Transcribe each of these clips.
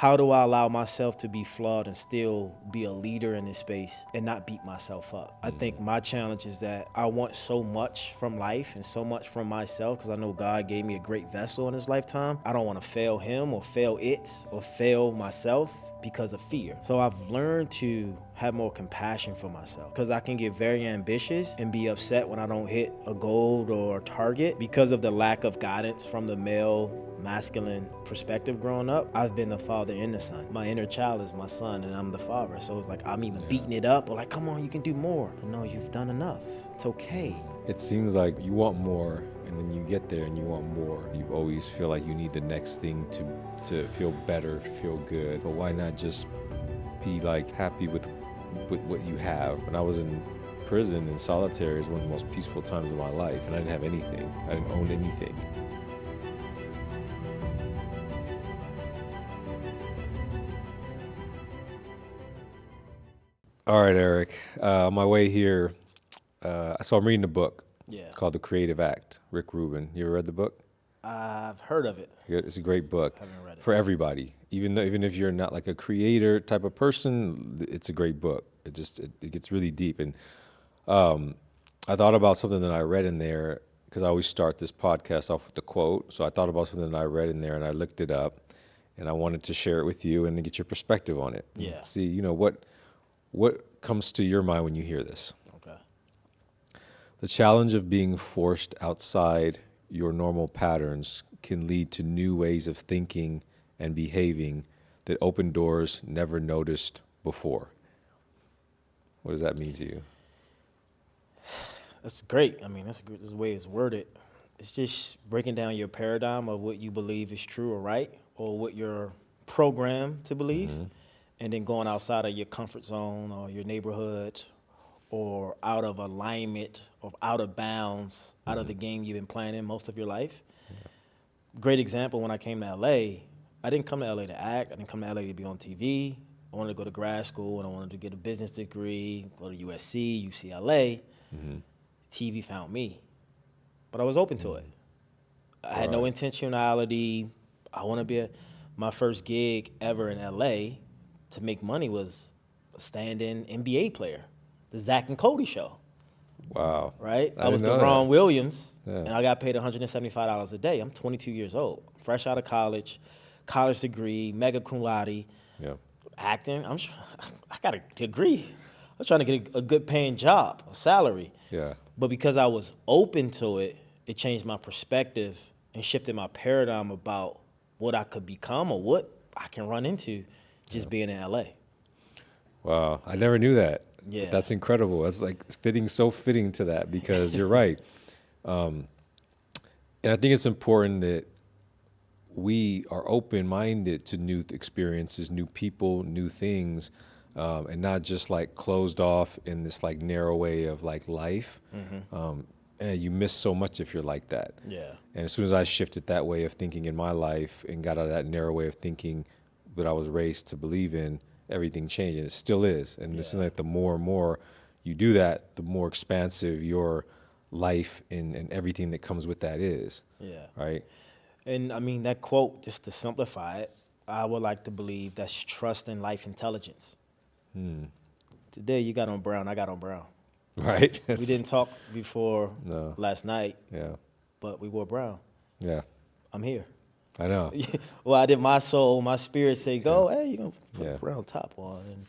how do I allow myself to be flawed and still be a leader in this space and not beat myself up? I think my challenge is that I want so much from life and so much from myself because I know God gave me a great vessel in his lifetime. I don't want to fail him or fail it or fail myself because of fear. So I've learned to have more compassion for myself because I can get very ambitious and be upset when I don't hit a goal or a target because of the lack of guidance from the male masculine perspective growing up. I've been the father and the son. My inner child is my son and I'm the father. So it's like I'm even beating it up or like, come on, you can do more. But no, you've done enough. It's okay. It seems like you want more and then you get there and you want more. You always feel like you need the next thing to feel better, to feel good. But why not just be like happy with what you have? When I was in prison in solitary, it was one of the most peaceful times of my life and I didn't have anything. I didn't own anything. All right, Eric. On my way here, so I'm reading a book called The Creative Act, Rick Rubin. You ever read the book? I've heard of it. It's a great book Haven't read it. for everybody. Even if you're not like a creator type of person, it's a great book. It gets really deep. And I thought about something that I read in there because I always start this podcast off with the quote. So I thought about something that I read in there and I looked it up and I wanted to share it with you and to get your perspective on it. Yeah. See, what comes to your mind when you hear this? Okay. The challenge of being forced outside your normal patterns can lead to new ways of thinking and behaving that open doors never noticed before. What does that mean to you? That's great. I mean, that's the way it's worded. It's just breaking down your paradigm of what you believe is true or right, or what you're programmed to believe, and then going outside of your comfort zone or your neighborhood or out of alignment or out of bounds, out of the game you've been playing in most of your life. Great example, when I came to LA, I didn't come to LA to act. I didn't come to LA to be on TV. I wanted to go to grad school and I wanted to get a business degree, go to USC, UCLA. TV found me, but I was open to it. I had no intentionality. I want to be my first gig ever in LA to make money was a stand-in NBA player, the Zach and Cody show. Wow. Right? I didn't was know Deron that. Williams, Yeah. and I got paid $175 a day. I'm 22 years old, fresh out of college degree, mega cum laude, Yeah. acting. I got a degree. I'm trying to get a good paying job, a salary. Yeah. But because I was open to it, it changed my perspective and shifted my paradigm about what I could become or what I can run into just being in LA. Wow. I never knew that. Yeah. But that's incredible. It's like so fitting to that because you're right. And I think it's important that we are open-minded to new experiences, new people, new things, and not just like closed off in this like narrow way of like life. And you miss so much if you're like that. Yeah. And as soon as I shifted that way of thinking in my life and got out of that narrow way of thinking that I was raised to believe in, everything changed, and it still is. And it's like the more and more you do that, the more expansive your life and everything that comes with that is. Yeah. Right? And I mean, that quote, just to simplify it, I would like to believe that's trust in life intelligence. Today you got on brown, I got on brown. Right? We didn't talk before No. last night, Yeah. but we wore brown. Yeah. I'm here. I know. Well, I did my soul, my spirit say, go, hey, you're going to put Yeah. a brown top on and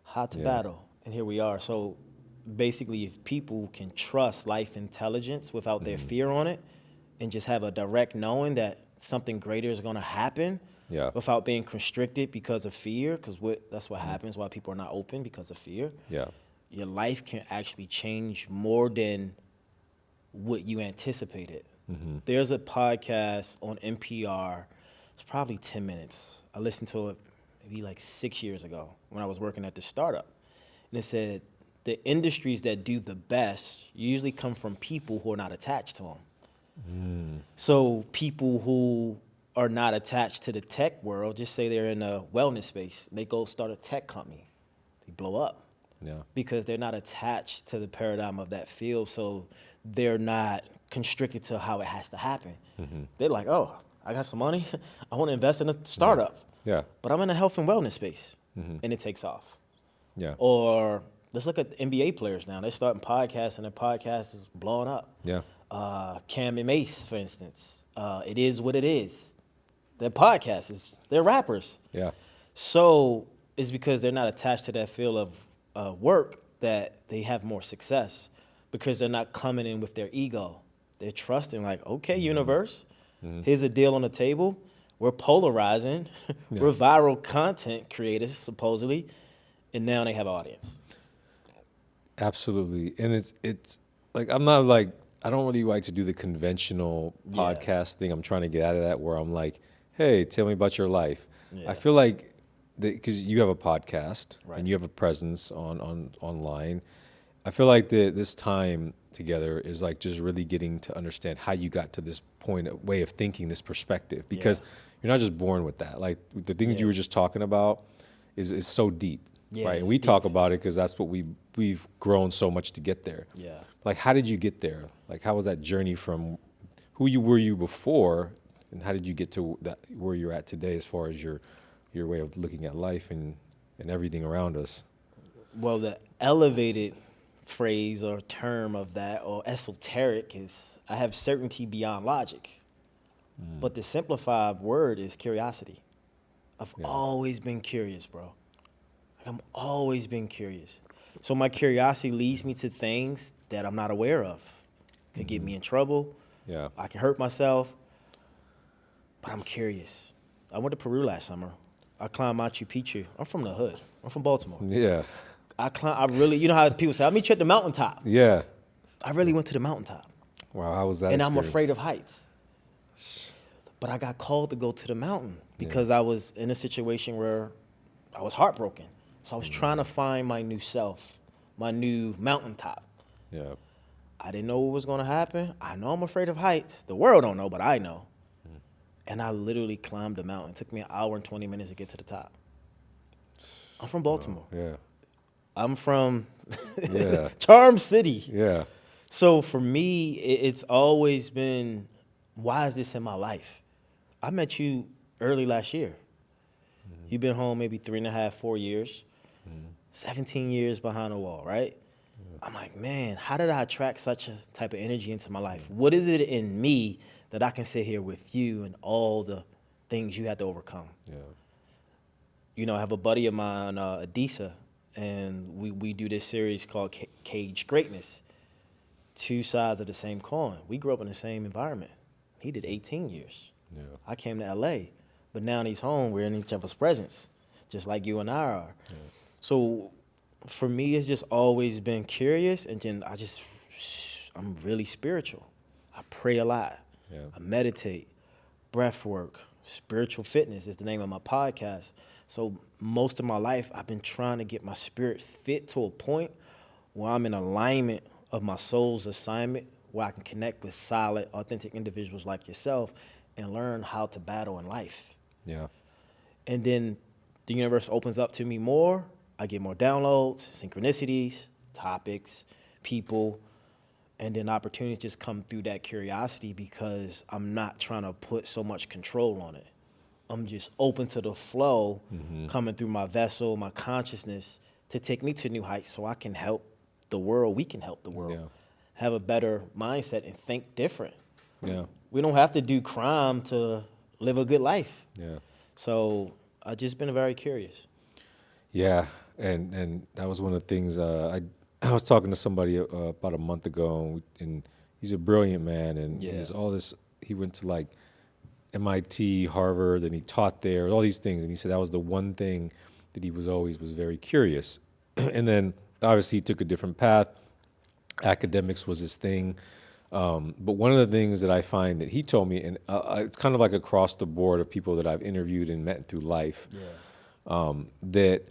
hot to Yeah. battle. And here we are. So basically, if people can trust life intelligence without their fear on it and just have a direct knowing that something greater is going to happen Yeah. without being constricted because of fear, because that's what happens, why people are not open because of fear. Yeah. Your life can actually change more than what you anticipated. There's a podcast on NPR. It's probably 10 minutes. I listened to it maybe like 6 years ago when I was working at the startup. And it said the industries that do the best usually come from people who are not attached to them. So people who are not attached to the tech world, just say they're in a wellness space, they go start a tech company, they blow up. Yeah. Because they're not attached to the paradigm of that field, so they're not constricted to how it has to happen. They're like, oh, I got some money, I want to invest in a startup. Yeah. But I'm in a health and wellness space, and it takes off. Yeah. Or let's look at the NBA players now. They're starting podcasts, and their podcast is blowing up. Yeah. Cam and Mace, for instance. It is what it is. Their podcasts, they're rappers. Yeah. So it's because they're not attached to that field of work that they have more success, because they're not coming in with their ego. They're trusting, like, okay, universe, here's a deal on the table. We're polarizing. We're viral content creators, supposedly, and now they have an audience. Absolutely. And it's like, I'm not like, I don't really like to do the conventional podcast thing. I'm trying to get out of that, where I'm like, hey, tell me about your life. Yeah. I feel like, because you have a podcast Right. and you have a presence on online, I feel like this time together is like just really getting to understand how you got to this point, way of thinking, this perspective, because you're not just born with that. Like the things you were just talking about is so deep, Yeah, right? And it's we deep. talk about it because that's what we've grown so much to get there. Yeah. Like, how did you get there? Like, how was that journey from who were you before, and how did you get to that where you're at today, as far as your way of looking at life and everything around us? Well, the elevated phrase or term of that, or esoteric, is I have certainty beyond logic. But the simplified word is curiosity. I've always been curious, bro. Like, I'm always been curious. So my curiosity leads me to things that I'm not aware of. Could get me in trouble. Yeah. I can hurt myself. But I'm curious. I went to Peru last summer. I climbed Machu Picchu. I'm from the hood. I'm from Baltimore. Yeah. I really, you know how people say, I'll meet you at the mountaintop. Yeah. I really went to the mountaintop. Wow. How was that? And experience? I'm afraid of heights. But I got called to go to the mountain because I was in a situation where I was heartbroken. So I was trying to find my new self, my new mountaintop. Yeah. I didn't know what was going to happen. I know I'm afraid of heights. The world don't know, but I know. And I literally climbed the mountain. It took me an hour and 20 minutes to get to the top. I'm from Baltimore. Yeah. I'm from Yeah. Charm City. Yeah. So for me, it's always been, why is this in my life? I met you early last year. You've been home maybe 3.5, 4 years. 17 years behind the wall, right? I'm like, man, how did I attract such a type of energy into my life? What is it in me that I can sit here with you and all the things you had to overcome? Yeah. You know, I have a buddy of mine, Adisa, and we do this series called Cage Greatness. Two sides of the same coin. We grew up in the same environment. He did 18 years. Yeah. I came to L.A., but now he's home. We're in each other's presence, just like you and I are. Yeah. So for me, it's just always been curious, and then I'm really spiritual. I pray a lot. Yeah. I meditate, breath work, spiritual fitness is the name of my podcast. So most of my life, I've been trying to get my spirit fit to a point where I'm in alignment of my soul's assignment, where I can connect with solid, authentic individuals like yourself and learn how to battle in life. Yeah. And then the universe opens up to me more. I get more downloads, synchronicities, topics, people, and then opportunities just come through that curiosity because I'm not trying to put so much control on it. I'm just open to the flow coming through my vessel, my consciousness, to take me to new heights so I can help the world. We can help the world have a better mindset and think different. Yeah. We don't have to do crime to live a good life. Yeah. So I've just been very curious. Yeah, and that was one of the things I was talking to somebody about a month ago, and he's a brilliant man, and he's all this. He went to like MIT, Harvard, and he taught there, all these things, and he said that was the one thing that he was very curious. And then obviously he took a different path. Academics was his thing. But one of the things that I find that he told me, and it's kind of like across the board of people that I've interviewed and met through life, that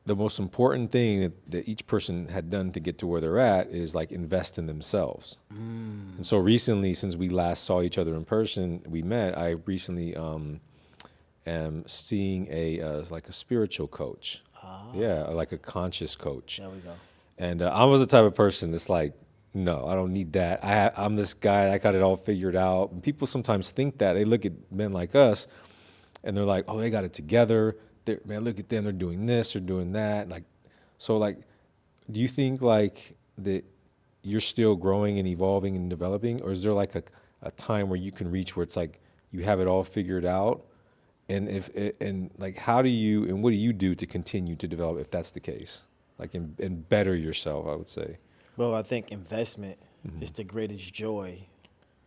the most important thing that each person had done to get to where they're at is like invest in themselves. And so recently, since we last saw each other in person, we met, I recently am seeing like a spiritual coach. Yeah, like a conscious coach. There we go. And I was the type of person that's like, no, I don't need that. I'm this guy, I got it all figured out. And people sometimes think that. They look at men like us and they're like, oh, they got it together. Man, look at them. They're doing this or doing that. Like, so like, do you think like that you're still growing and evolving and developing, or is there like a time where you can reach where it's like you have it all figured out? And like, how do you, and what do you do to continue to develop if that's the case? Like, and better yourself, I would say. Well, I think investment is the greatest joy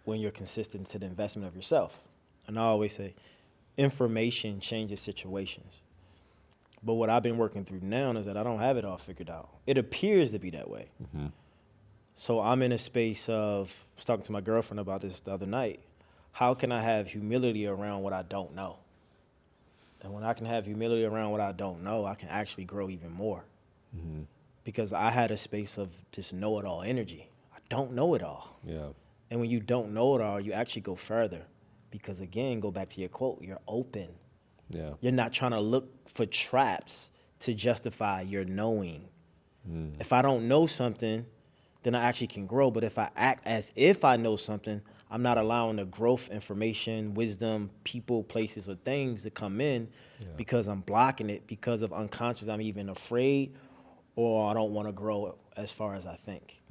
when you're consistent to the investment of yourself. And I always say, information changes situations. But what I've been working through now is that I don't have it all figured out. It appears to be that way. So I'm in a space of, I was talking to my girlfriend about this the other night. How can I have humility around what I don't know? And when I can have humility around what I don't know, I can actually grow even more. Because I had a space of just know-it-all energy. I don't know it all. Yeah. And when you don't know it all, you actually go further. Because again, go back to your quote, you're open. Yeah. You're not trying to look for traps to justify your knowing. If I don't know something, then I actually can grow. But if I act as if I know something, I'm not allowing the growth, information, wisdom, people, places, or things to come in because I'm blocking it because of unconscious. I'm even afraid or I don't want to grow as far as I think.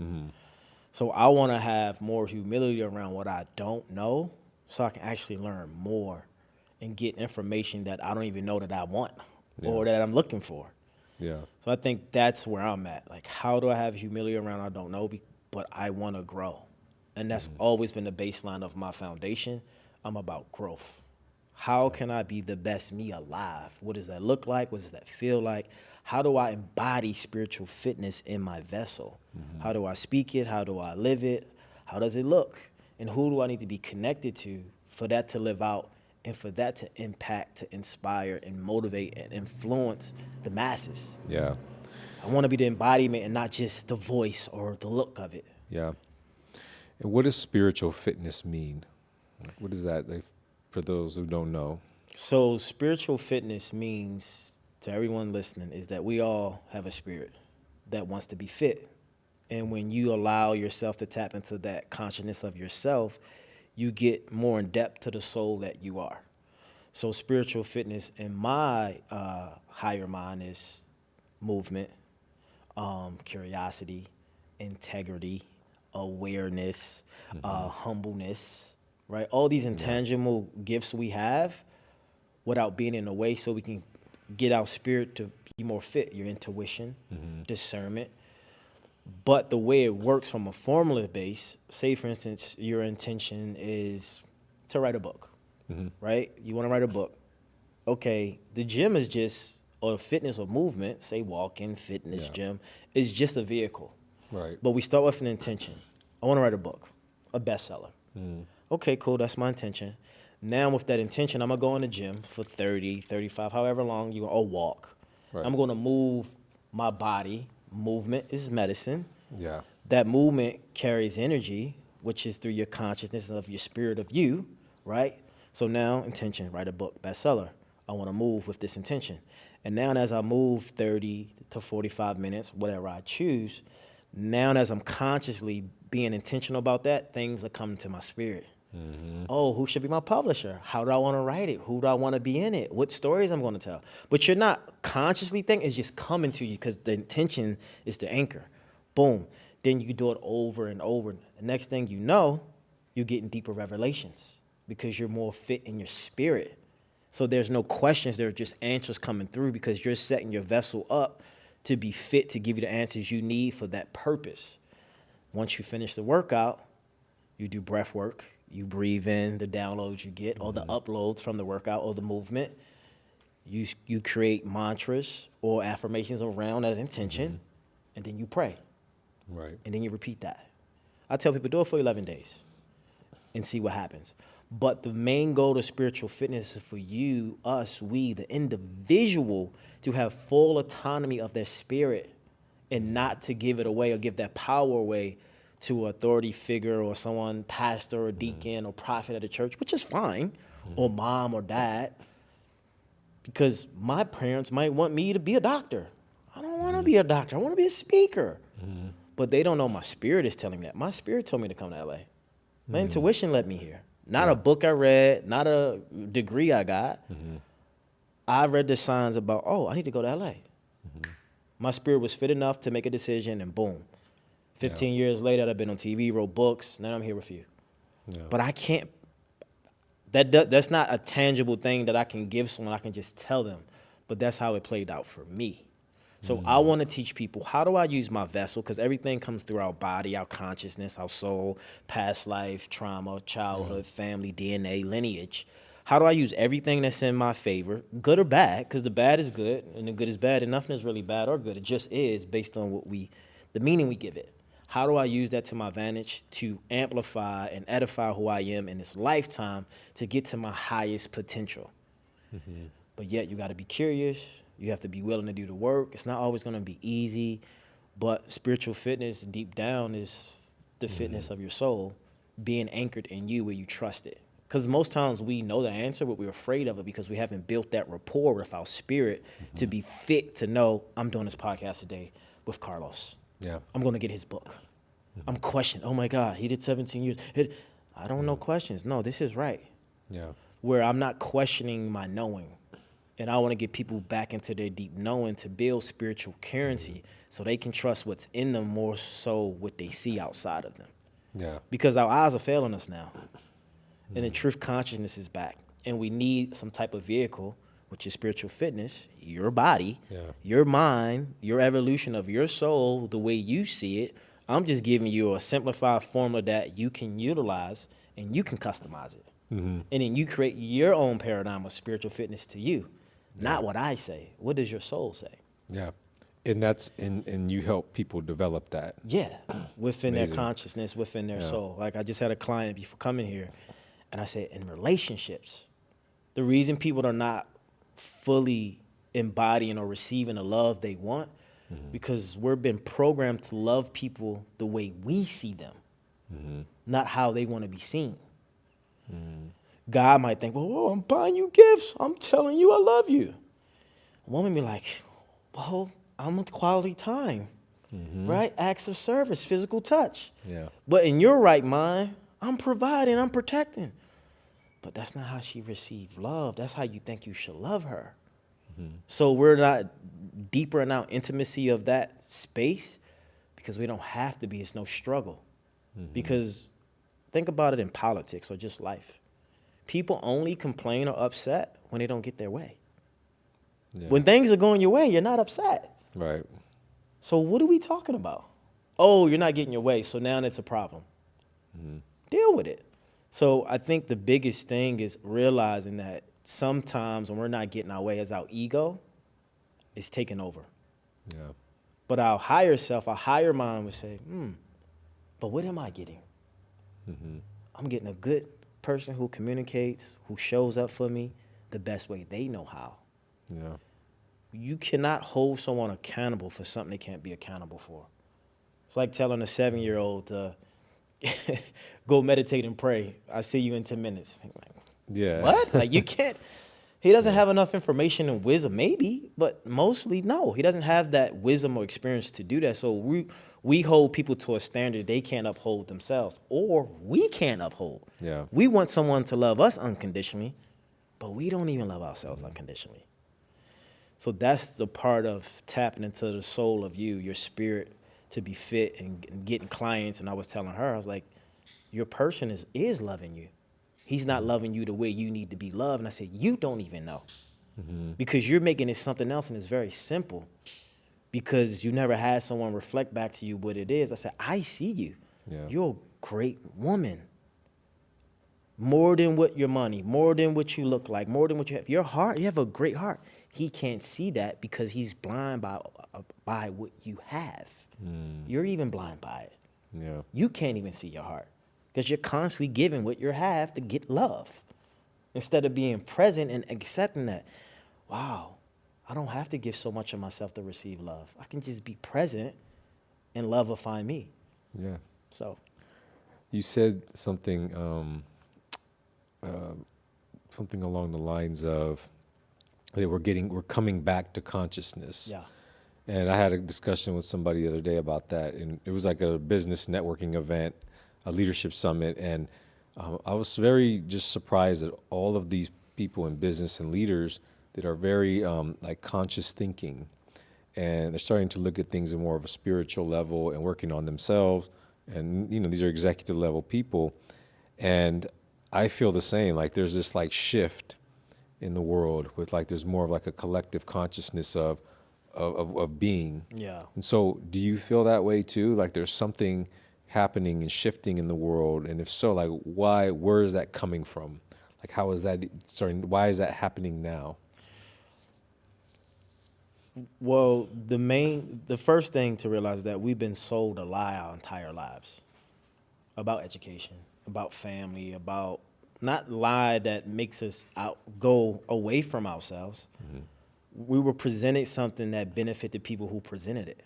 So I want to have more humility around what I don't know so I can actually learn more and get information that I don't even know that I want or that I'm looking for. Yeah. So I think that's where I'm at. Like, how do I have humility around I don't know, but I want to grow? And that's always been the baseline of my foundation. I'm about growth. How can I be the best me alive? What does that look like? What does that feel like? How do I embody spiritual fitness in my vessel? How do I speak it? How do I live it? How does it look? And who do I need to be connected to for that to live out and for that to impact, to inspire and motivate and influence the masses? Yeah. I want to be the embodiment and not just the voice or the look of it. Yeah. And what does spiritual fitness mean? What is that, like, for those who don't know? So spiritual fitness means, to everyone listening, is that we all have a spirit that wants to be fit. And when you allow yourself to tap into that consciousness of yourself, you get more in depth to the soul that you are. So spiritual fitness in my higher mind is movement, curiosity, integrity, awareness, humbleness, right? All these intangible gifts we have without being in the way so we can get our spirit to be more fit, your intuition, discernment. But the way it works from a formula base, say, for instance, your intention is to write a book, right? You want to write a book. Okay, the gym is just, or fitness or movement, say walking, fitness, gym, is just a vehicle. Right. But we start with an intention. I want to write a book, a bestseller. Okay, cool, that's my intention. Now with that intention, I'm going to go in the gym for 30, 35, however long you or walk. Right. I'm going to move my body. Movement is medicine. Yeah. That movement carries energy, which is through your consciousness of your spirit of you, right? So now, intention, write a book, bestseller. I want to move with this intention. And now as I move 30 to 45 minutes, whatever I choose, now as I'm consciously being intentional about that, things are coming to my spirit. Oh, who should be my publisher? How do I want to write it? Who do I want to be in it? What stories I'm going to tell? But you're not consciously thinking, it's just coming to you because the intention is the anchor. Boom. Then you do it over and over. The next thing you know, you're getting deeper revelations because you're more fit in your spirit. So there's no questions. There are just answers coming through because you're setting your vessel up to be fit to give you the answers you need for that purpose. Once you finish the workout, you do breath work. You breathe in the downloads you get or the uploads from the workout or the movement. You create mantras or affirmations around that intention, and then you pray. Right. And then you repeat that. I tell people, do it for 11 days and see what happens. But the main goal of spiritual fitness is for you, us, we, the individual, to have full autonomy of their spirit and not to give it away or give that power away to an authority figure or someone, pastor or deacon or prophet at a church, which is fine, or mom or dad, because my parents might want me to be a doctor. I don't want to be a doctor. I want to be a speaker. But they don't know my spirit is telling me that. My spirit told me to come to LA. My intuition led me here. Not a book I read, not a degree I got. I read the signs about, oh, I need to go to LA. My spirit was fit enough to make a decision, and boom. 15 years later, I've been on TV, wrote books, now I'm here with you. Yeah. But I can't, that's not a tangible thing that I can give someone, I can just tell them. But that's how it played out for me. So I want to teach people, how do I use my vessel? Because everything comes through our body, our consciousness, our soul, past life, trauma, childhood, family, DNA, lineage. How do I use everything that's in my favor, good or bad? Because the bad is good and the good is bad, and nothing is really bad or good. It just is based on the meaning we give it. How do I use that to my advantage to amplify and edify who I am in this lifetime to get to my highest potential? But yet you got to be curious. You have to be willing to do the work. It's not always going to be easy, but spiritual fitness deep down is the fitness of your soul being anchored in you where you trust it. Because most times we know the answer, but we're afraid of it because we haven't built that rapport with our spirit to be fit to know, I'm doing this podcast today with Carlos. Yeah. I'm going to get his book. I'm questioning, oh my God, he did 17 years. I don't know questions. No, this is right. Yeah. Where I'm not questioning my knowing. And I want to get people back into their deep knowing to build spiritual currency so they can trust what's in them more so what they see outside of them. Yeah. Because our eyes are failing us now. And the truth consciousness is back. And we need some type of vehicle, which is spiritual fitness, your body, your mind, your evolution of your soul, the way you see it. I'm just giving you a simplified formula that you can utilize and you can customize it. And then you create your own paradigm of spiritual fitness to you. Not what I say. What does your soul say? Yeah. And and you help people develop that. Yeah. Within Amazing. their consciousness, within their soul. Like I just had a client before coming here, and I said, in relationships, the reason people are not fully embodying or receiving the love they want, because we're been programmed to love people the way we see them, not how they want to be seen. God might think, well, I'm buying you gifts. I'm telling you I love you. A woman be like, well, I'm with quality time, right? Acts of service, physical touch. Yeah. But in your right mind, I'm providing, I'm protecting. But that's not how she received love. That's how you think you should love her. So we're not deeper in our intimacy of that space because we don't have to be. It's no struggle. Because think about it in politics or just life. People only complain or upset when they don't get their way. Yeah. When things are going your way, you're not upset. Right. So what are we talking about? Oh, you're not getting your way, so now it's a problem. Deal with it. So I think the biggest thing is realizing that sometimes when we're not getting our way, as our ego is taking over. Yeah. But our higher self, our higher mind would say, but what am I getting? I'm getting a good person who communicates, who shows up for me the best way they know how. Yeah. You cannot hold someone accountable for something they can't be accountable for. It's like telling a 7-year-old to go meditate and pray. I see you in 10 minutes. Yeah. What? Like you can't. He doesn't have enough information and wisdom, maybe, but mostly no. He doesn't have that wisdom or experience to do that. So we hold people to a standard they can't uphold themselves, or we can't uphold. Yeah. We want someone to love us unconditionally, but we don't even love ourselves unconditionally. So that's the part of tapping into the soul of you, your spirit, to be fit and getting clients. And I was telling her, I was like, your person is loving you. He's not loving you the way you need to be loved. And I said, you don't even know. Because you're making it something else, and it's very simple. Because you never had someone reflect back to you what it is. I said, I see you. Yeah. You're a great woman. More than what your money, more than what you look like, more than what you have. Your heart, you have a great heart. He can't see that because he's blind by what you have. You're even blind by it. Yeah. You can't even see your heart because you're constantly giving what you have to get love instead of being present and accepting that, wow, I don't have to give so much of myself to receive love. I can just be present and love will find me. Yeah. So You said something, something along the lines of that we're coming back to consciousness. yeah, And I had a discussion with somebody the other day about that, and it was like a business networking event, a leadership summit, and I was very just surprised at all of these people in business and leaders that are very like conscious thinking, and they're starting to look at things at more of a spiritual level and working on themselves. And these are executive level people, and I feel the same. Like there's this like shift in the world with like there's more of like a collective consciousness of being. Yeah. And so, do you feel that way too? Like there's something happening and shifting in the world, and if so, like why? Where is that coming from? Like how is that starting? Why is that happening now? Well, the first thing to realize is that we've been sold a lie our entire lives about education, about family, about not lie that makes us go away from ourselves. We were presented something that benefited people who presented it,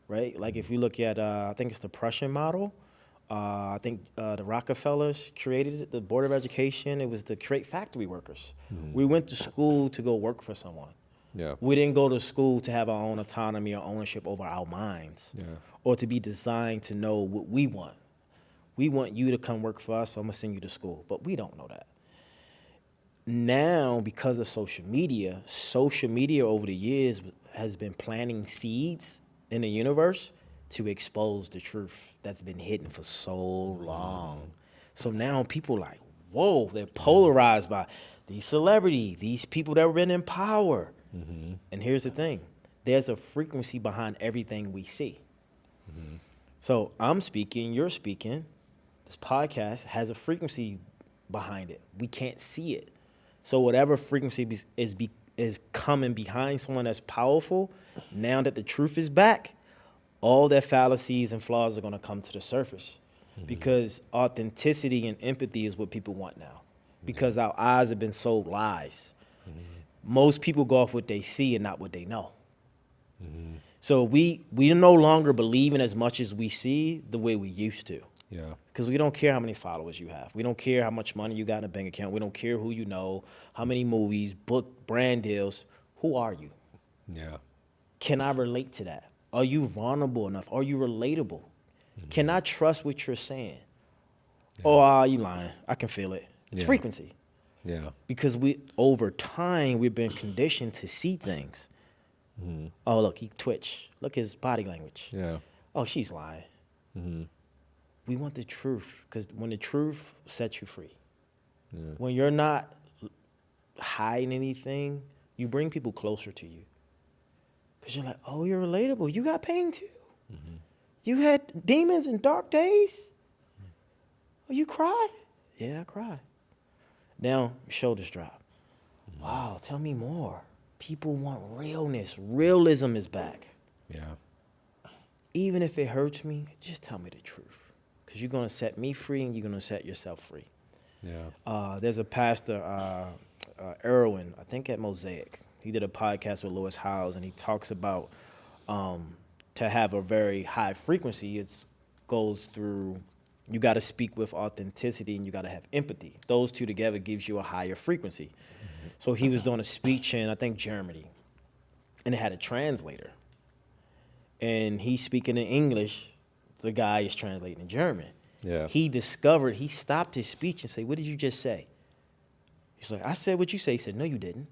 right? Like if we look at, I think it's the Prussian model. I think the Rockefellers created it, the Board of Education. It was to create factory workers. We went to school to go work for someone. Yeah. We didn't go to school to have our own autonomy or ownership over our minds, or to be designed to know what we want. We want you to come work for us, so I'm going to send you to school. But we don't know that. Now, because of social media over the years has been planting seeds in the universe to expose the truth that's been hidden for so long. So now people are like, whoa, they're polarized by these celebrities, these people that have been in power. And here's the thing. There's a frequency behind everything we see. So I'm speaking, you're speaking. This podcast has a frequency behind it. We can't see it. So whatever frequency is coming behind someone that's powerful, now that the truth is back, all their fallacies and flaws are going to come to the surface. Because authenticity and empathy is what people want now. Because our eyes have been sold lies. Most people go off what they see and not what they know. So we no longer believe in as much as we see the way we used to. Yeah. Because we don't care how many followers you have. We don't care how much money you got in a bank account. We don't care who you know, how many movies, book, brand deals. Who are you? Yeah. Can I relate to that? Are you vulnerable enough? Are you relatable? Can I trust what you're saying? Oh, you lying. I can feel it. It's frequency. Yeah. Because over time, we've been conditioned to see things. Oh, look, he twitch. Look his body language. Yeah. Oh, she's lying. We want the truth, because when the truth sets you free. When you're not hiding anything, you bring people closer to you. Because you're like, oh, you're relatable. You got pain too. You had demons and dark days. Oh, you cried? Yeah, I cried. Now, shoulders drop. Wow, tell me more. People want realness. Realism is back. Yeah. Even if it hurts me, just tell me the truth. Because you're going to set me free and you're going to set yourself free. Yeah. There's a pastor, Erwin, I think at Mosaic. He did a podcast with Lewis Howes, and he talks about to have a very high frequency, it goes through, you got to speak with authenticity and you got to have empathy. Those two together gives you a higher frequency. So he was doing a speech in, I think, Germany, and it had a translator. And he's speaking in English. The guy is translating in German. Yeah. He stopped his speech and said, what did you just say? He's like, I said what you say. He said, no, you didn't.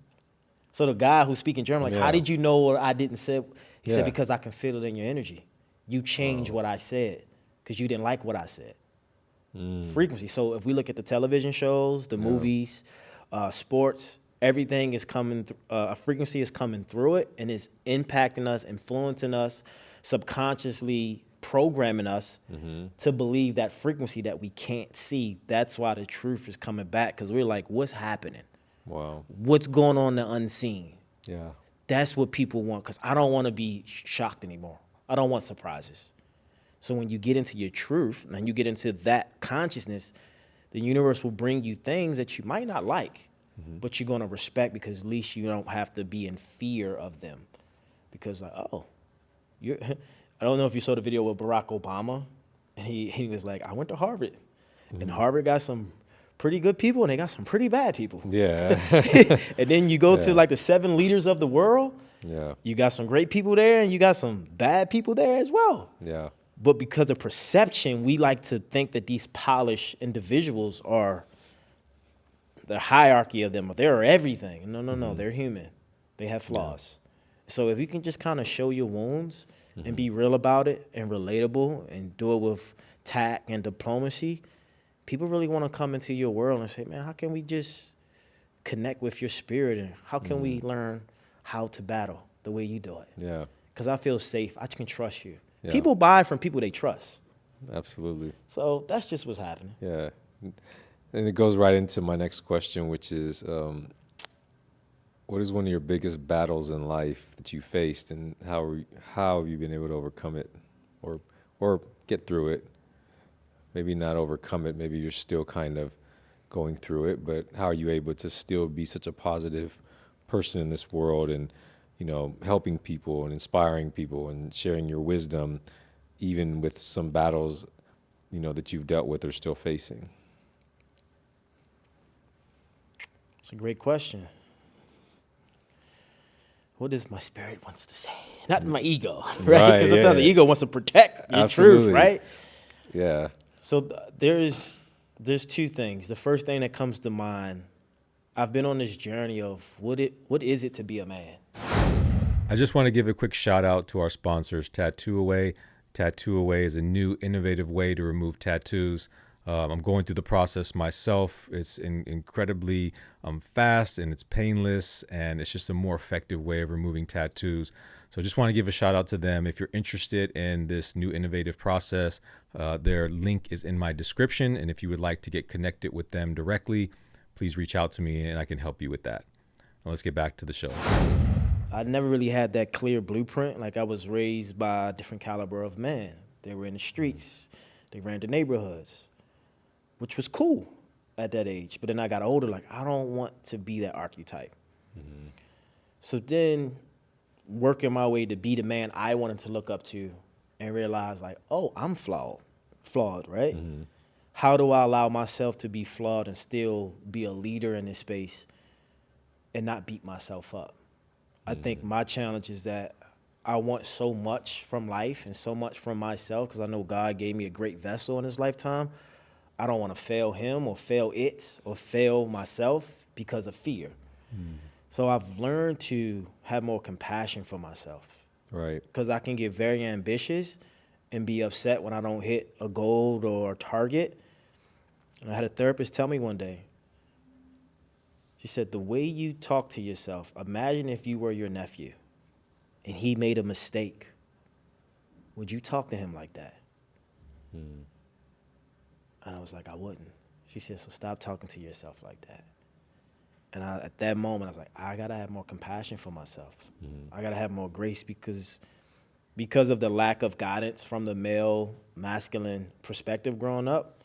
So the guy who's speaking German, like, how did you know what I didn't say? He said, because I can feel it in your energy. You changed what I said because you didn't like what I said. Frequency. So if we look at the television shows, the movies, sports, everything is coming, a frequency is coming through it and is impacting us, influencing us, subconsciously programming us to believe that frequency that we can't see. That's why the truth is coming back, because we're like, what's happening? Wow. What's going on in the unseen? Yeah. That's what people want, because I don't want to be shocked anymore. I don't want surprises. So when you get into your truth and you get into that consciousness, the universe will bring you things that you might not like, but you're going to respect, because at least you don't have to be in fear of them. Because like, oh, I don't know if you saw the video with Barack Obama, and he was like, I went to Harvard, and Harvard got some pretty good people, and they got some pretty bad people. Yeah. And then you go to like the 7 leaders of the world. Yeah. You got some great people there, and you got some bad people there as well. Yeah. But because of perception, we like to think that these polished individuals are the hierarchy of them. They're everything. No. They're human. They have flaws. So if you can just kind of show your wounds and be real about it and relatable and do it with tact and diplomacy, people really want to come into your world and say, man, how can we just connect with your spirit, and how can we learn how to battle the way you do it? Yeah. Because I feel safe. I can trust you. Yeah. People buy from people they trust. Absolutely. So that's just what's happening. Yeah. And it goes right into my next question, which is, what is one of your biggest battles in life that you faced, and how have you been able to overcome it, or get through it? Maybe not overcome it. Maybe you're still kind of going through it, but how are you able to still be such a positive person in this world, and, you know, helping people and inspiring people and sharing your wisdom, even with some battles, you know, that you've dealt with or still facing? It's a great question. What does my spirit wants to say? Not my ego, right? Right, Because sometimes the ego wants to protect your Absolutely. truth, right? Yeah. So there's two things. The first thing that comes to mind, I've been on this journey of what is it to be a man? I just want to give a quick shout out to our sponsors, Tattoo Away. Tattoo Away is a new, innovative way to remove tattoos. I'm going through the process myself. It's incredibly fast, and it's painless, and it's just a more effective way of removing tattoos. So I just want to give a shout out to them. If you're interested in this new innovative process, their link is in my description. And if you would like to get connected with them directly, please reach out to me and I can help you with that. Now let's get back to the show. I never really had that clear blueprint. Like, I was raised by a different caliber of men. They were in the streets. They ran the neighborhoods, which was cool at that age. But then I got older, like, I don't want to be that archetype. So then working my way to be the man I wanted to look up to, and realize, like, oh, I'm flawed, right? How do I allow myself to be flawed and still be a leader in this space and not beat myself up? I think my challenge is that I want so much from life and so much from myself, because I know God gave me a great vessel in this lifetime. I don't want to fail him or fail it or fail myself because of fear. So I've learned to have more compassion for myself, Right. because I can get very ambitious and be upset when I don't hit a goal or a target. And I had a therapist tell me one day, she said, the way you talk to yourself, imagine if you were your nephew and he made a mistake. Would you talk to him like that? And I was like, I wouldn't. She said, so stop talking to yourself like that. And at that moment, I was like, I got to have more compassion for myself. I got to have more grace, because of the lack of guidance from the male, masculine perspective growing up,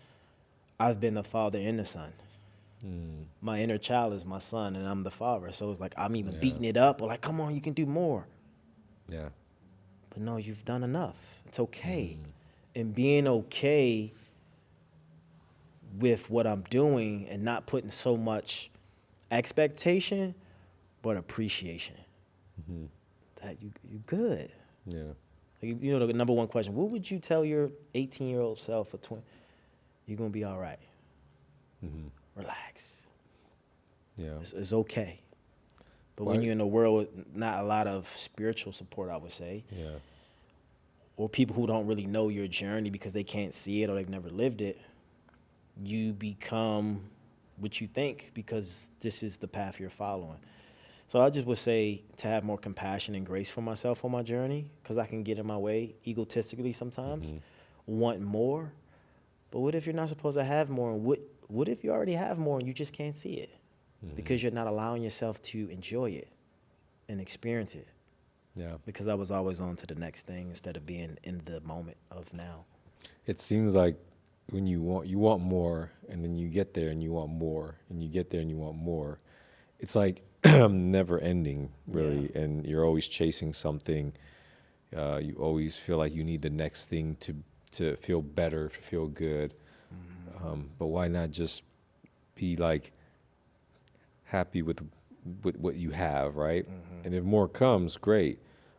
I've been the father and the son. My inner child is my son, and I'm the father. So it's like I'm even beating it up, or like, come on, you can do more. Yeah. But no, you've done enough. It's okay. And being okay with what I'm doing and not putting so much expectation, but appreciation. That you good. Yeah. Like, you know, the number one question, what would you tell your 18-year-old self or 20? You're going to be all right. Relax. Yeah. It's okay. But Why- when you're in a world with not a lot of spiritual support, I would say, Yeah. or people who don't really know your journey because they can't see it or they've never lived it, you become what you think because this is the path you're following. So I just would say to have more compassion and grace for myself on my journey, because I can get in my way egotistically sometimes, want more. But what if you're not supposed to have more? And what if you already have more and you just can't see it because you're not allowing yourself to enjoy it and experience it? Yeah. Because I was always on to the next thing instead of being in the moment of now. It seems like when you want more, and then you get there and you want more, and you get there and you want more. It's like never ending, really, and you're always chasing something. You always feel like you need the next thing to feel better, to feel good. But why not just be like happy with what you have, right? And if more comes, great.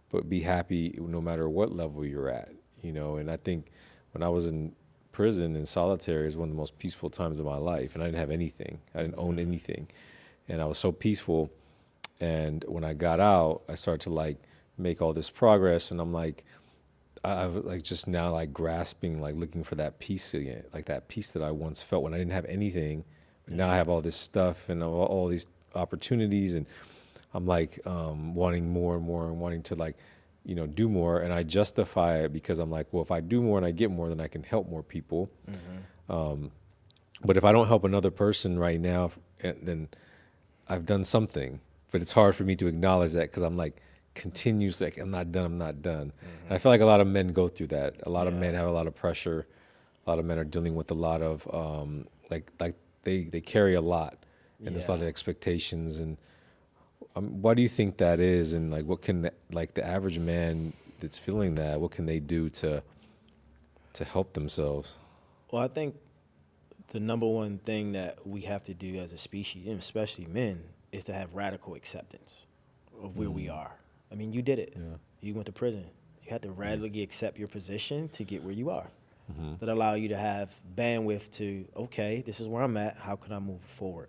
But be happy no matter what level you're at. you know. And I think when I was in prison in solitary, it was one of the most peaceful times of my life, and I didn't have anything. I didn't own anything, and I was so peaceful. And when I got out, I started to like make all this progress, and I'm like, I was like just now like grasping, like looking for that peace again, like that peace that I once felt when I didn't have anything. But now I have all this stuff and all these opportunities, and I'm like wanting more and more and wanting to like, you know, do more. And I justify it because I'm like, well, if I do more and I get more, then I can help more people. But if I don't help another person right now, then I've done something. But it's hard for me to acknowledge that because I'm like continuously like, I'm not done. And I feel like a lot of men go through that. A lot of men have a lot of pressure. A lot of men are dealing with a lot of like they carry a lot, and there's a lot of expectations. And why do you think that is? And like, what can the average man that's feeling that, what can they do to help themselves? Well, I think the number one thing that we have to do as a species, and especially men, is to have radical acceptance of where we are. I mean, you did it. Yeah. You went to prison. You had to radically accept your position to get where you are. That allow you to have bandwidth to, okay, this is where I'm at. How can I move forward?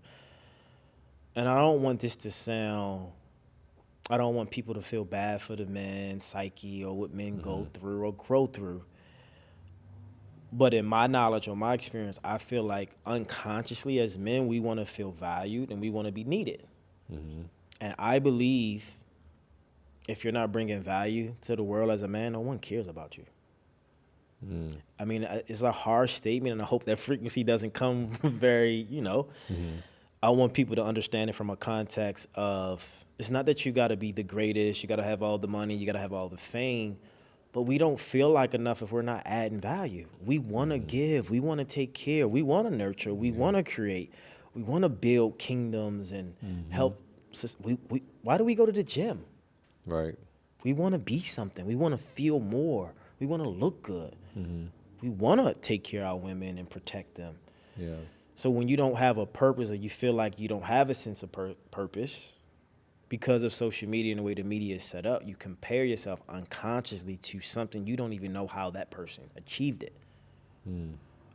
And I don't want this to sound, I don't want people to feel bad for the man's psyche or what men go through or grow through. But in my knowledge or my experience, I feel like unconsciously as men, we want to feel valued and we want to be needed. And I believe if you're not bringing value to the world as a man, no one cares about you. I mean, it's a harsh statement, and I hope that frequency doesn't come very, you know. I want people to understand it from a context of, it's not that you got to be the greatest, you got to have all the money, you got to have all the fame, but we don't feel like enough if we're not adding value. We want to give, we want to take care, we want to nurture, we want to create, we want to build kingdoms and help. Why do we go to the gym? Right. We want to be something. We want to feel more. We want to look good. We want to take care of our women and protect them. Yeah. So when you don't have a purpose or you feel like you don't have a sense of purpose because of social media and the way the media is set up, you compare yourself unconsciously to something you don't even know how that person achieved it.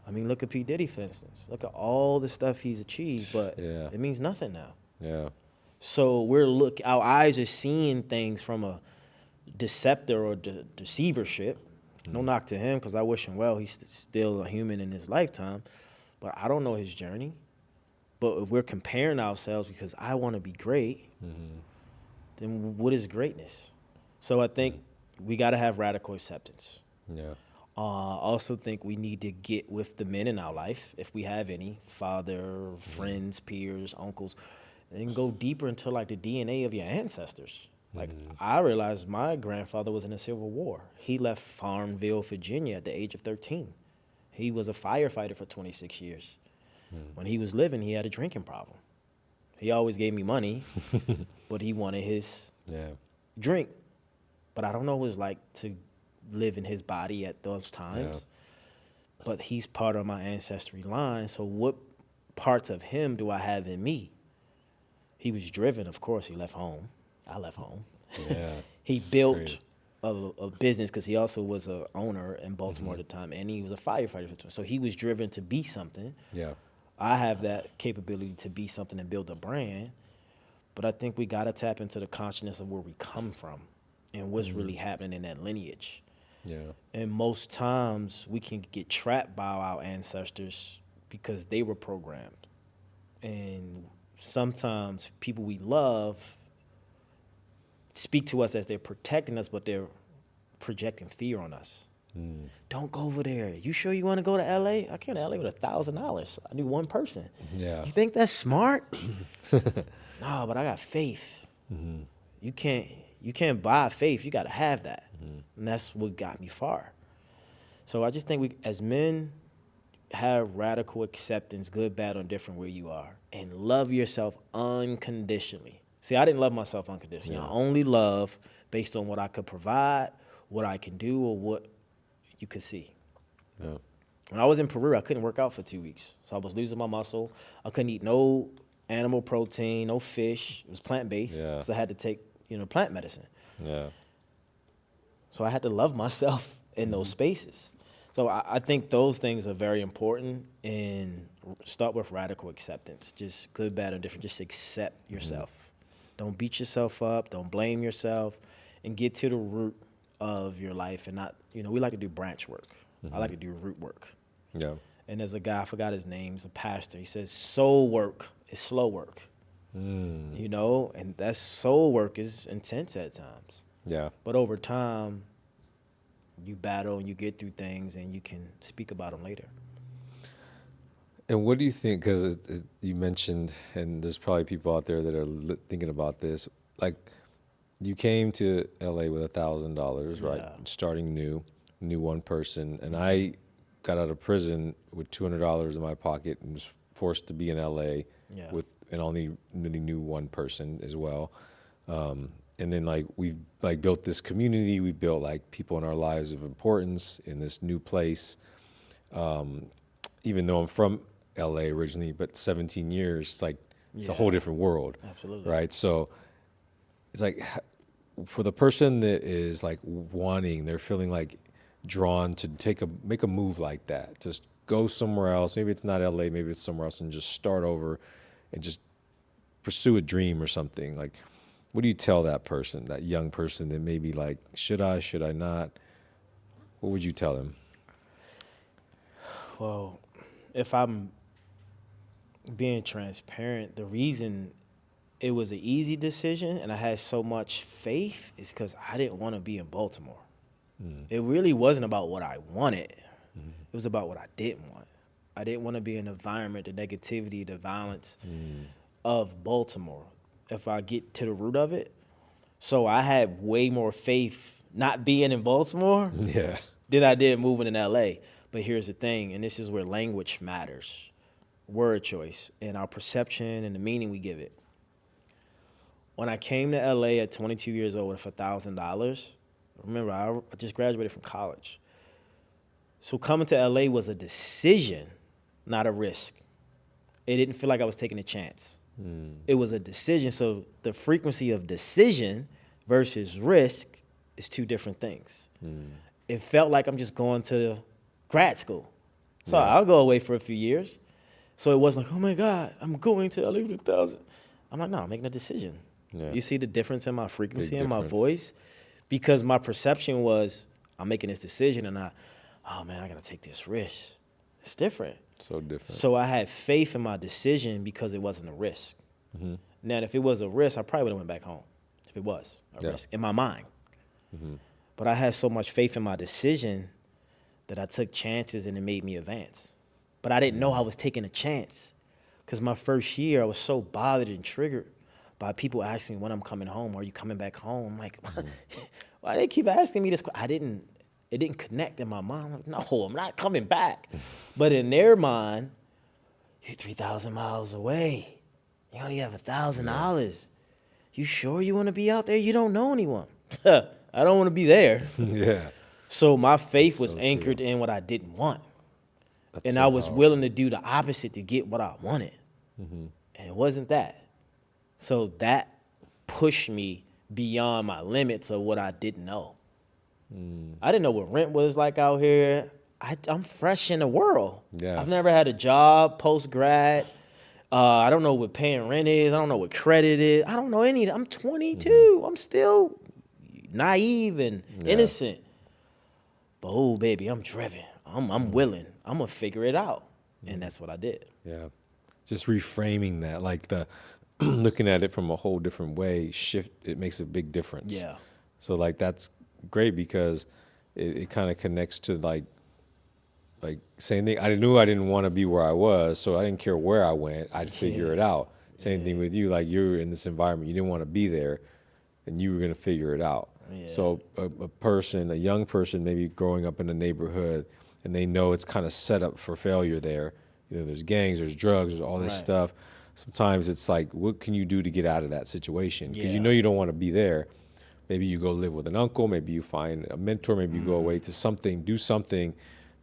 I mean, look at P. Diddy, for instance. Look at all the stuff he's achieved, but it means nothing now. Yeah. So our eyes are seeing things from a deceptor or deceivership. No knock to him, because I wish him well. He's still a human in his lifetime. But I don't know his journey. But if we're comparing ourselves because I want to be great, then what is greatness? So I think we got to have radical acceptance. Yeah. I also think we need to get with the men in our life, if we have any, father, friends, peers, uncles, and go deeper into like the DNA of your ancestors. Like, I realized my grandfather was in the Civil War. He left Farmville, Virginia at the age of 13. He was a firefighter for 26 years. When he was living, he had a drinking problem. He always gave me money, but he wanted his drink. But I don't know what it was like to live in his body at those times. But he's part of my ancestry line, so what parts of him do I have in me? He was driven, of course. He left home. I left home. Yeah. He built a business because he also was an owner in Baltimore at the time, and he was a firefighter. So he was driven to be something. Yeah. I have that capability to be something and build a brand, but I think we got to tap into the consciousness of where we come from and what's really happening in that lineage. Yeah. And most times we can get trapped by our ancestors because they were programmed. And sometimes people we love speak to us as they're protecting us, but they're projecting fear on us. Don't go over there. You sure you want to go to LA? I came to LA with $1,000. I knew one person. Yeah. You think that's smart? No, but I got faith. You can't buy faith. You got to have that. And that's what got me far. So I just think we, as men, have radical acceptance, good, bad, or indifferent where you are, and love yourself unconditionally. See, I didn't love myself unconditionally. I only love based on what I could provide, what I can do, or what you could see. Yeah. When I was in Peru, I couldn't work out for 2 weeks. So I was losing my muscle. I couldn't eat no animal protein, no fish. It was plant-based. So I had to take, plant medicine. Yeah. So I had to love myself in those spaces. So I think those things are very important, and start with radical acceptance. Just good, bad, or different. Just accept yourself. Don't beat yourself up. Don't blame yourself, and get to the root of your life. And not, we like to do branch work. I like to do root work. Yeah. And there's a guy, I forgot his name, he's a pastor. He says soul work is slow work. And that soul work is intense at times. Yeah. But over time, you battle and you get through things, and you can speak about them later. And what do you think? Because you mentioned, and there's probably people out there that are thinking about this. Like, you came to LA with $1,000, right? Yeah. Starting new one person, and I got out of prison with $200 in my pocket and was forced to be in LA Yeah. with and only really knew one person as well. And then we built this community. We built people in our lives of importance in this new place. Even though I'm from LA originally, but 17 years, it's a whole different world. Absolutely. Right. So it's for the person that is wanting, they're feeling drawn to make a move like that, just go somewhere else. Maybe it's not LA, maybe it's somewhere else, and just start over and just pursue a dream or something. What do you tell that person, that young person that may be should I not? What would you tell them? Well, if I'm being transparent, the reason it was an easy decision and I had so much faith is because I didn't want to be in Baltimore. It really wasn't about what I wanted. It was about what I didn't want. I didn't want to be in an environment, the negativity, the violence of Baltimore, if I get to the root of it. So I had way more faith not being in Baltimore Yeah. than I did moving in LA. But here's the thing, and this is where language matters, word choice, and our perception and the meaning we give it. When I came to LA at 22 years old with $1,000, remember, I just graduated from college. So coming to LA was a decision, not a risk. It didn't feel like I was taking a chance. It was a decision. So the frequency of decision versus risk is two different things. It felt like I'm just going to grad school. So I'll go away for a few years. So it wasn't like, oh my God, I'm going to LA with 1,000. I'm like, no, I'm making a decision. Yeah. You see the difference in my frequency and my difference. voice? Because my perception was, I'm making this decision, and oh man, I gotta take this risk. It's different. So different. So I had faith in my decision because it wasn't a risk. Now, if it was a risk, I probably would have went back home. If it was a risk in my mind. But I had so much faith in my decision that I took chances, and it made me advance. But I didn't know I was taking a chance, because my first year I was so bothered and triggered by people asking me when I'm coming home. Are you coming back home? I'm like, why they keep asking me this? It didn't connect in my mind. I'm like, no, I'm not coming back. But in their mind, you're 3,000 miles away. You only have $1,000. You sure you want to be out there? You don't know anyone. I don't want to be there. Yeah. So my faith That's was so anchored true. in what I didn't want. That's And so I was powerful. willing to do the opposite to get what I wanted. And it wasn't that. So that pushed me beyond my limits of what I didn't know. I didn't know what rent was like out here. I'm fresh in the world. Yeah. I've never had a job post-grad. I don't know what paying rent is. I don't know what credit is. I don't know any of that. I'm 22. I'm still naive and innocent. But, oh, baby, I'm driven. I'm willing. I'm going to figure it out. And that's what I did. Yeah. Just reframing that, looking at it from a whole different way, it makes a big difference. Yeah. So that's great, because it kind of connects to same thing. I knew I didn't want to be where I was, so I didn't care where I went. I'd figure it out. Same thing with you. You're in this environment, you didn't want to be there, and you were going to figure it out. Yeah. So a young person, maybe growing up in a neighborhood, and they know it's kind of set up for failure there. There's gangs, there's drugs, there's all this stuff. Sometimes it's what can you do to get out of that situation? Because you know you don't want to be there. Maybe you go live with an uncle. Maybe you find a mentor. Maybe you go away to do something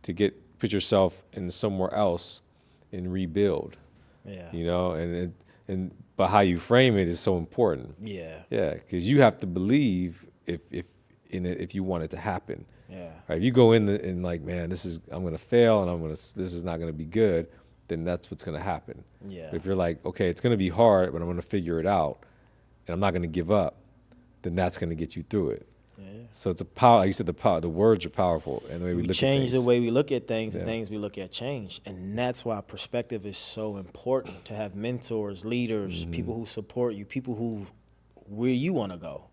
to put yourself in somewhere else and rebuild. Yeah. But how you frame it is so important. Yeah. Yeah, because you have to believe if you want it to happen. Yeah. Right? If you go in and like, man, I'm gonna fail and this is not gonna be good, then that's what's gonna happen. Yeah. But if you're like, okay, it's gonna be hard, but I'm gonna figure it out, and I'm not gonna give up, then that's gonna get you through it. Yeah. So it's a power. Like you said, the words are powerful, and the way we We look change at the things. way we look at things, Yeah. and things we look at change. And that's why perspective is so important, to have mentors, leaders, people who support you, people who where you want to go,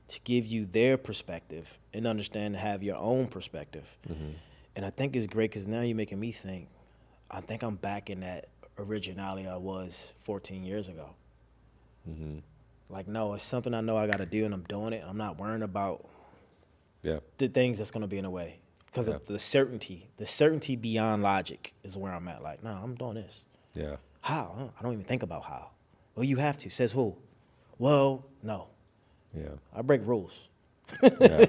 to give you their perspective and understand and have your own perspective. And I think it's great because now you're making me think. I think I'm back in that originality I was 14 years ago. Like, no, it's something I know I got to do, and I'm doing it. I'm not worrying about Yeah. the things that's going to be in the way because Yeah. of the certainty beyond logic is where I'm at. Like, no, I'm doing this. Yeah. How? Huh? I don't even think about how. Well, you have to. Says who? Well, no. Yeah. I break rules. Yeah.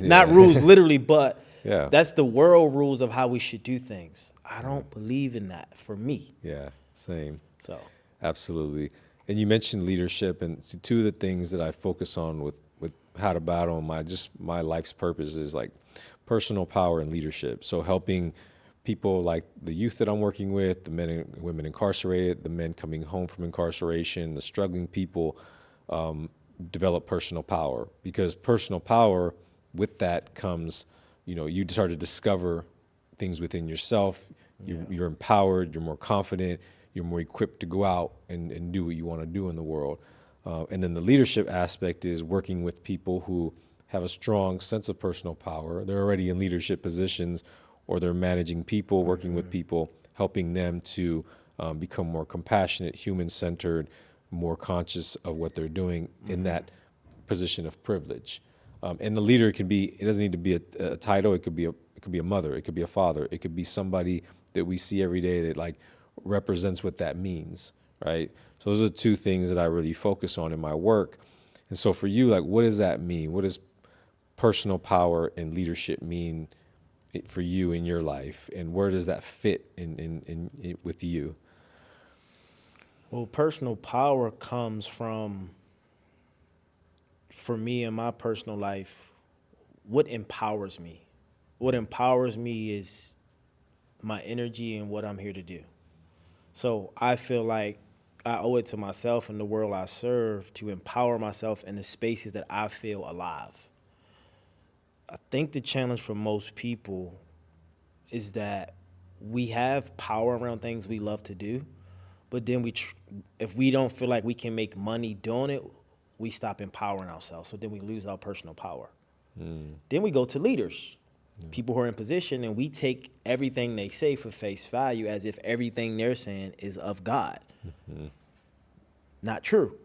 Not rules literally, but Yeah. that's the world rules of how we should do things. I don't believe in that for me. Yeah. Same. So, Absolutely. And you mentioned leadership, and two of the things that I focus on with how to battle my life's purpose is like personal power and leadership. So helping people like the youth that I'm working with, the men and women incarcerated, the men coming home from incarceration, the struggling people, develop personal power, because personal power, with that comes, you start to discover things within yourself. You're empowered, you're more confident, you're more equipped to go out and do what you want to do in the world. And then the leadership aspect is working with people who have a strong sense of personal power. They're already in leadership positions, or they're managing people, working with people, helping them to become more compassionate, human-centered, more conscious of what they're doing in that position of privilege. And the leader it doesn't need to be a title. It could be a mother. It could be a father. It could be somebody that we see every day that like represents what that means, right? So those are the two things that I really focus on in my work. And so for you, like, what does that mean? What does personal power and leadership mean for you in your life, and where does that fit in with you? well, personal power comes from, for me in my personal life, what empowers me. What empowers me is my energy and what I'm here to do. So I feel like I owe it to myself and the world I serve to empower myself in the spaces that I feel alive. I think the challenge for most people is that we have power around things we love to do, but then if we don't feel like we can make money doing it, we stop empowering ourselves. So then we lose our personal power. Then we go to leaders, people who are in position, and we take everything they say for face value as if everything they're saying is of God. Not true.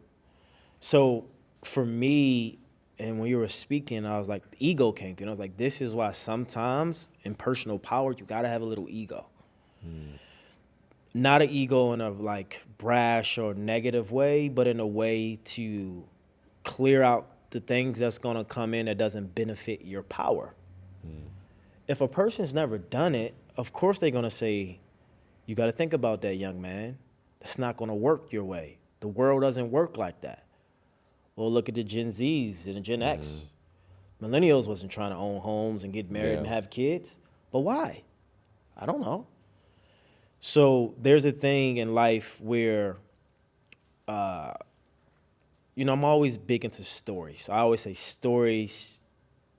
So for me, and when you were speaking, I was like, the ego came through. And I was like, this is why sometimes in personal power, you got to have a little ego. Not an ego in a like brash or negative way, but in a way to clear out the things that's going to come in that doesn't benefit your power. If a person's never done it, of course they're going to say, you got to think about that, young man. That's not going to work your way. The world doesn't work like that. Well, look at the Gen Zs and the Gen X. Millennials wasn't trying to own homes and get married and have kids. But why? I don't know. So there's a thing in life where, I'm always big into stories. I always say stories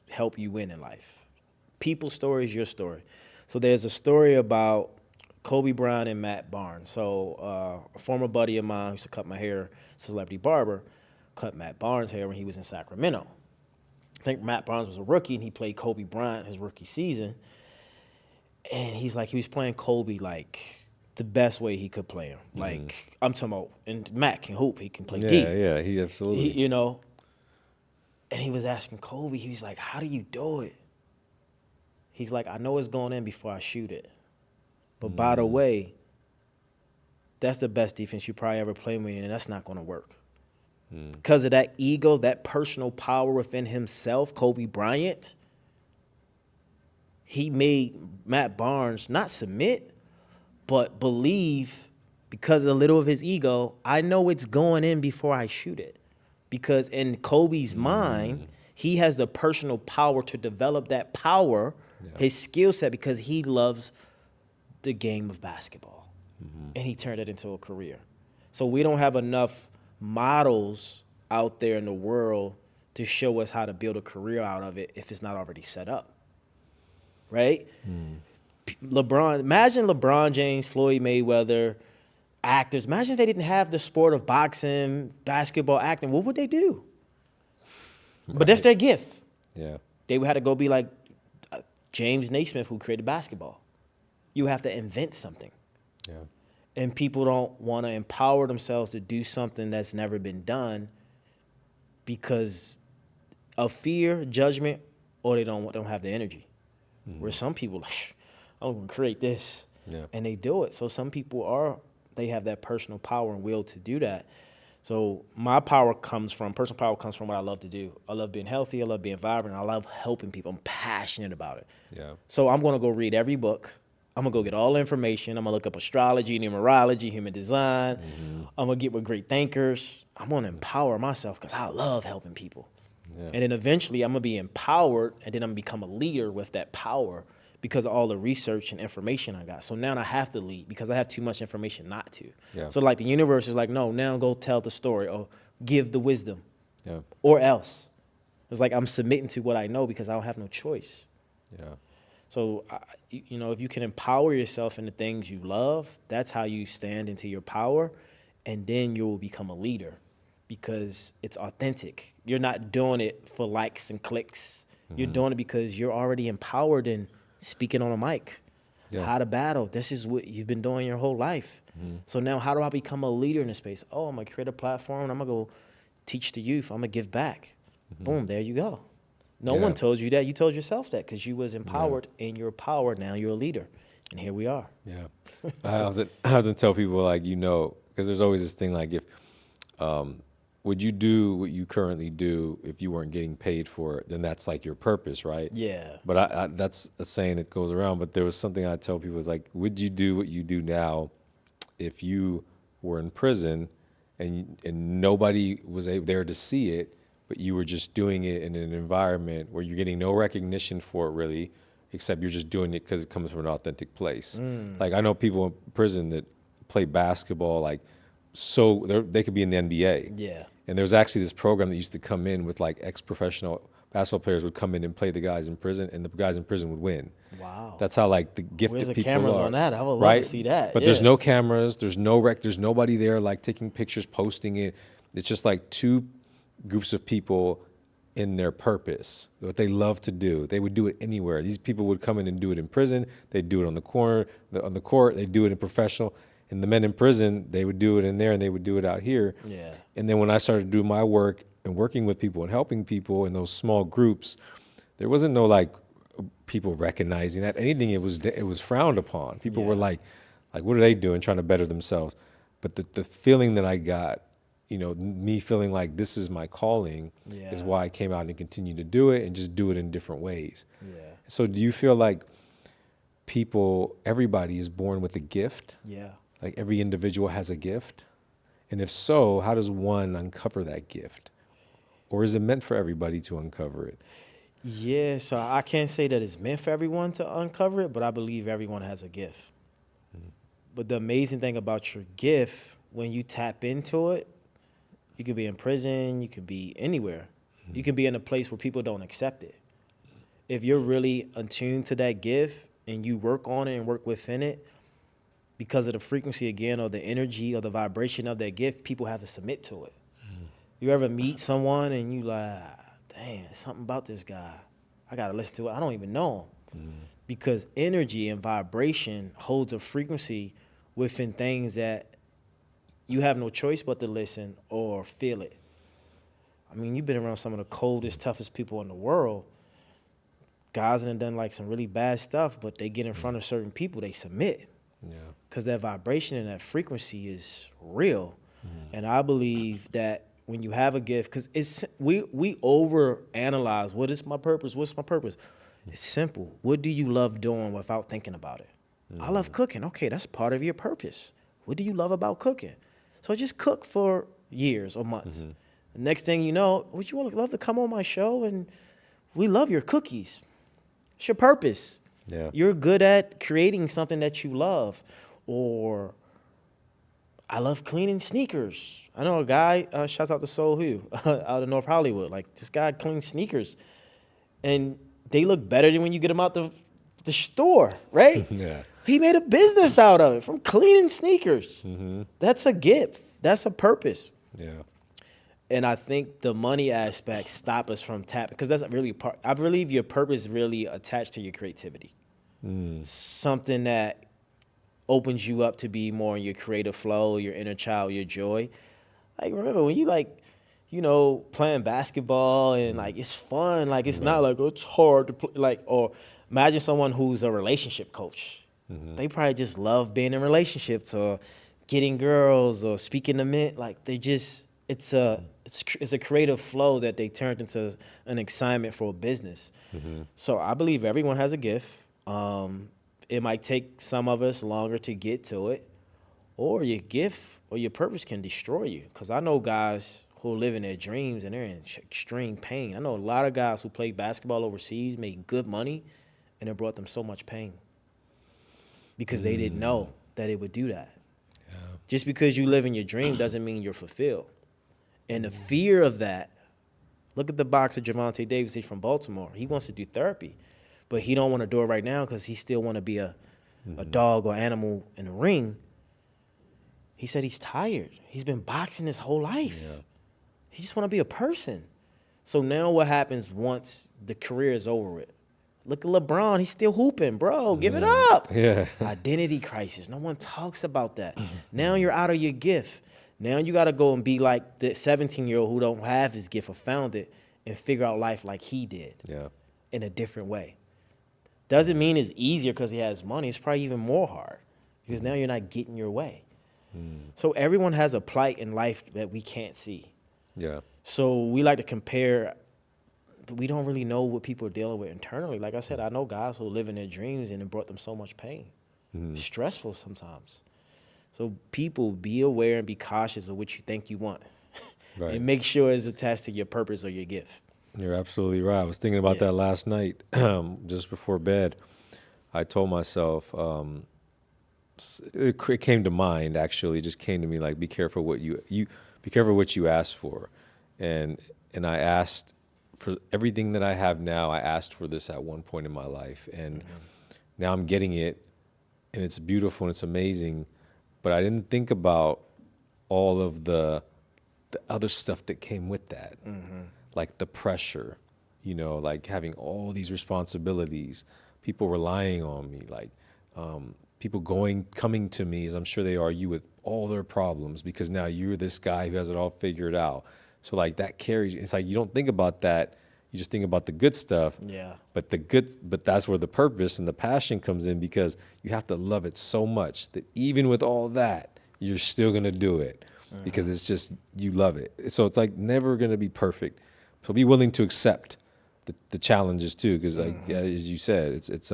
help you win in life. People's stories, your story. So there's a story about Kobe Bryant and Matt Barnes. So a former buddy of mine who used to cut my hair, celebrity barber, cut Matt Barnes' hair when he was in Sacramento. I think Matt Barnes was a rookie, and he played Kobe Bryant his rookie season. And he was playing Kobe like the best way he could play him. Like, I'm talking about, and Matt can hoop, he can play D. Yeah, he absolutely. And he was asking Kobe, he was like, how do you do it? He's like, I know it's going in before I shoot it. But by the way, that's the best defense you probably ever played with, and that's not going to work. Because of that ego, that personal power within himself, Kobe Bryant, he made Matt Barnes not submit, but believe, because of a little of his ego, I know it's going in before I shoot it. Because in Kobe's mind, He has the personal power to develop that power, his skill set, because he loves the game of basketball. And he turned it into a career. So we don't have enough models out there in the world to show us how to build a career out of it if it's not already set up. Right? Imagine LeBron James, Floyd Mayweather, actors. Imagine if they didn't have the sport of boxing, basketball, acting. What would they do? But that's their gift. Yeah. They would have to go be like James Naismith, who created basketball. You have to invent something. Yeah. And people don't want to empower themselves to do something that's never been done because of fear, judgment, or they don't have the energy. Where some people, like, I'm going to create this. Yeah. And they do it. So some people they have that personal power and will to do that. So my personal power comes from what I love to do. I love being healthy. I love being vibrant. I love helping people. I'm passionate about it. Yeah. So I'm going to go read every book. I'm going to go get all the information. I'm going to look up astrology, numerology, human design. I'm going to get with great thinkers. I'm going to empower myself because I love helping people. Yeah. And then eventually I'm going to be empowered, and then I'm going to become a leader with that power because of all the research and information I got. So now I have to lead because I have too much information not to. Yeah. So like the universe is like, no, now go tell the story or give the wisdom. Yeah. Or else. It's like I'm submitting to what I know because I don't have no choice. Yeah. So, if you can empower yourself in the things you love, that's how you stand into your power, and then you will become a leader because it's authentic. You're not doing it for likes and clicks. You're doing it because you're already empowered and speaking on a mic. Yeah. How to battle. This is what you've been doing your whole life. So now how do I become a leader in this space? Oh, I'm going to create a platform, and I'm going to go teach the youth. I'm going to give back. Boom, there you go. No one told you that. You told yourself that because you was empowered in your power. Now you're a leader. And here we are. Yeah. I often tell people, like, because there's always this thing like, if would you do what you currently do if you weren't getting paid for it? Then that's like your purpose, right? Yeah. But I that's a saying that goes around. But there was something I tell people is like, would you do what you do now if you were in prison and nobody was there to see it, but you were just doing it in an environment where you're getting no recognition for it really, except you're just doing it because it comes from an authentic place. Like I know people in prison that play basketball, like they could be in the NBA. Yeah. And there was actually this program that used to come in with like ex-professional basketball players would come in and play the guys in prison, and the guys in prison would win. Wow. That's how like the gifted Where's the people cameras are. on that? I would love right? to see that. But there's no cameras, there's no there's nobody there like taking pictures, posting it. It's just like two groups of people in their purpose, what they love to do. They would do it anywhere. These people would come in and do it in prison. They'd do it on the court. They'd do it in professional. And the men in prison, they would do it in there and they would do it out here. Yeah. And then when I started to do my work and working with people and helping people in those small groups, there wasn't no like people recognizing that. Anything, it was frowned upon. People were like, what are they doing trying to better themselves? But the feeling that I got, me feeling like this is my calling is why I came out and continue to do it and just do it in different ways. Yeah. So do you feel like everybody is born with a gift? Yeah. Like every individual has a gift? And if so, how does one uncover that gift? Or is it meant for everybody to uncover it? Yeah, so I can't say that it's meant for everyone to uncover it, but I believe everyone has a gift. But the amazing thing about your gift, when you tap into it, you could be in prison, you could be anywhere. You can be in a place where people don't accept it. If you're really attuned to that gift and you work on it and work within it, because of the frequency again, or the energy or the vibration of that gift, people have to submit to it. You ever meet someone and you like, dang, something about this guy. I got to listen to it. I don't even know him. Because energy and vibration holds a frequency within things that you have no choice but to listen or feel it. I mean, you've been around some of the coldest, toughest people in the world. Guys that have done like some really bad stuff, but they get in front of certain people, they submit. Yeah. Because that vibration and that frequency is real. And I believe that when you have a gift, because we overanalyze, what is my purpose? What's my purpose? It's simple. What do you love doing without thinking about it? I love cooking. Okay, that's part of your purpose. What do you love about cooking? So just cook for years or months. Next thing you know, would you love to come on my show? And we love your cookies. It's your purpose. Yeah. You're good at creating something that you love. Or I love cleaning sneakers. I know a guy, shouts out to Soul Hu, out of North Hollywood. Like, this guy cleans sneakers. And they look better than when you get them out the store, right? Yeah. He made a business out of it from cleaning sneakers. That's a gift. That's a purpose. Yeah. And I think the money aspect stop us from tapping, because that's really part. I believe your purpose is really attached to your creativity. Something that opens you up to be more in your creative flow, your inner child, your joy. Like, remember when you playing basketball and like it's fun. Like, it's not like, oh, it's hard to play. Like, or imagine someone who's a relationship coach. They probably just love being in relationships or getting girls or speaking to men. Like, they just, it's a creative flow that they turned into an excitement for a business. So I believe everyone has a gift. It might take some of us longer to get to it, or your gift or your purpose can destroy you. Because I know guys who live in their dreams and they're in extreme pain. I know a lot of guys who played basketball overseas, made good money, and it brought them so much pain because they didn't know that it would do that. Yeah. Just because you live in your dream doesn't mean you're fulfilled. And the fear of that, look at the boxer Gervonta Davis. He's from Baltimore. He wants to do therapy, but he don't want to do it right now because he still want to be a dog or animal in the ring. He said he's tired. He's been boxing his whole life. Yeah. He just want to be a person. So now what happens once the career is over with? Look at LeBron. He's still hooping, bro. Give it up. Yeah. Identity crisis. No one talks about that. Now you're out of your gift. Now you got to go and be like the 17-year-old who don't have his gift or found it and figure out life like he did. Yeah. In a different way. Doesn't mean it's easier because he has money. It's probably even more hard because now you're not getting your way. So everyone has a plight in life that we can't see. Yeah. So we like to compare. We don't really know what people are dealing with internally. Like I said, I know guys who live in their dreams and it brought them so much pain. It's stressful sometimes. So people, be aware and be cautious of what you think you want. Right. And make sure it's attached to your purpose or your gift. You're absolutely right. I was thinking about that last night, just before bed. I told myself, it came to mind, actually. It just came to me, like, be careful what you ask for. And I asked for everything that I have now. I asked for this at one point in my life. And now I'm getting it, and it's beautiful and it's amazing. But I didn't think about all of the other stuff that came with that. Like the pressure, like having all these responsibilities, people relying on me, like people coming to me, as I'm sure they are, you with all their problems, because now you're this guy who has it all figured out. So like that carries, it's like you don't think about that. You just think about the good stuff. Yeah. But that's where the purpose and the passion comes in, because you have to love it so much that even with all that, you're still going to do it because it's just, you love it. So it's like never going to be perfect. So be willing to accept the challenges too, because like as you said, it's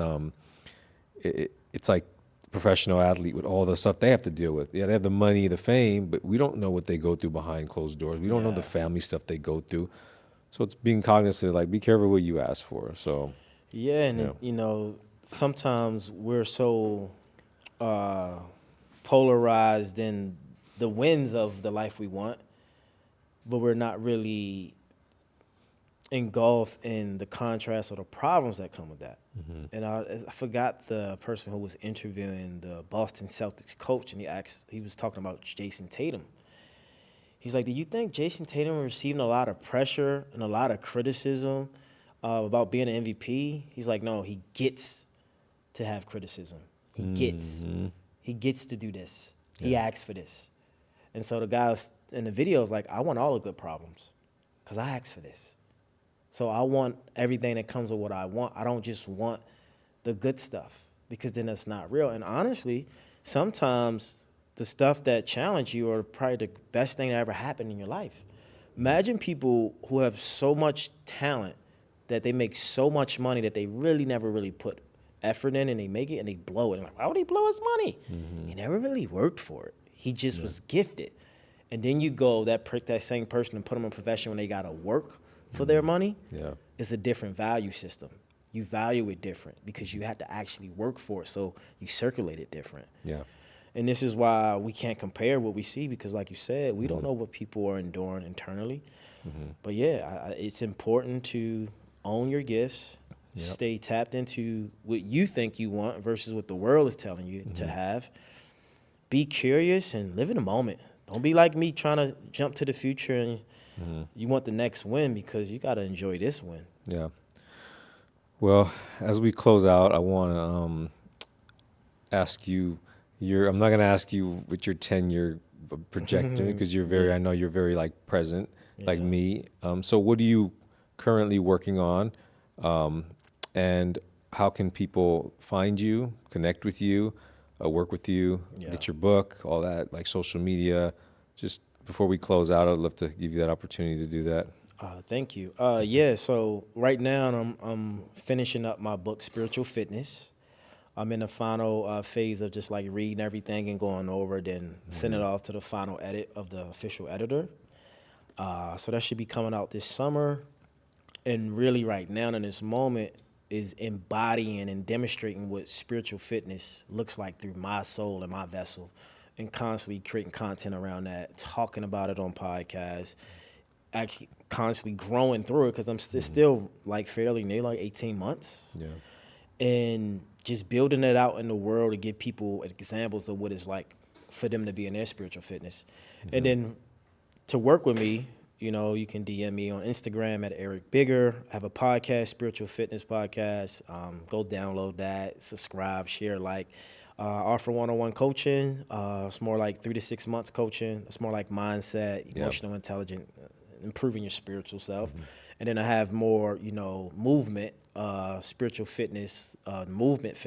like professional athlete with all the stuff they have to deal with. Yeah, they have the money, the fame, but we don't know what they go through behind closed doors. We don't know the family stuff they go through. So it's being cognizant, like, be careful what you ask for. So and sometimes we're so polarized in the wins of the life we want, but we're not really engulfed in the contrast or the problems that come with that. And I forgot the person who was interviewing the Boston Celtics coach, and he was talking about Jason Tatum. He's like, do you think Jason Tatum was receiving a lot of pressure and a lot of criticism about being an MVP? He's like, no, he gets to have criticism. He gets to do this. He asks for this. And so the guy in the video was like, I want all the good problems because I asked for this. So I want everything that comes with what I want. I don't just want the good stuff, because then that's not real. And honestly, sometimes the stuff that challenge you are probably the best thing that ever happened in your life. Imagine people who have so much talent that they make so much money that they really never really put effort in, and they make it and they blow it. And like, why would he blow his money? He never really worked for it. He just was gifted. and then you go that same person and put them in a profession when they got to work for their money, Yeah. it's a different value system. You value it different because you had to actually work for it, so you circulate it different. Yeah. And this is why we can't compare what we see because, like you said, we don't know what people are enduring internally. But yeah, it's important to own your gifts, stay tapped into what you think you want versus what the world is telling you to have. Be curious and live in the moment. Don't be like me trying to jump to the future and you want the next win because you got to enjoy this win. Yeah. Well, as we close out, I want to ask you. I'm not going to ask you what your 10-year projection because you're very. I know you're very like present, like me. So, what are you currently working on, and how can people find you, connect with you, work with you, get your book, all that, like social media? Just before we close out, I'd love to give you that opportunity to do that. Thank you. Yeah, so right now I'm finishing up my book, Spiritual Fitness. I'm in the final phase of just like reading everything and going over, then send it off to the final edit of the official editor. So that should be coming out this summer. And really right now in this moment is embodying and demonstrating what spiritual fitness looks like through my soul and my vessel, and constantly creating content around that, talking about it on podcasts, actually constantly growing through it because I'm still like fairly new, like 18 months. Yeah. And just building it out in the world to give people examples of what it's like for them to be in their spiritual fitness. And then to work with me, you know, you can DM me on Instagram at Eric Bigger. I have a podcast, Spiritual Fitness Podcast. Go download that, subscribe, share, like. Offer one-on-one coaching. It's more like 3 to 6 months coaching. It's more like mindset, emotional intelligence, improving your spiritual self. And then I have more, you know, movement, spiritual fitness, movement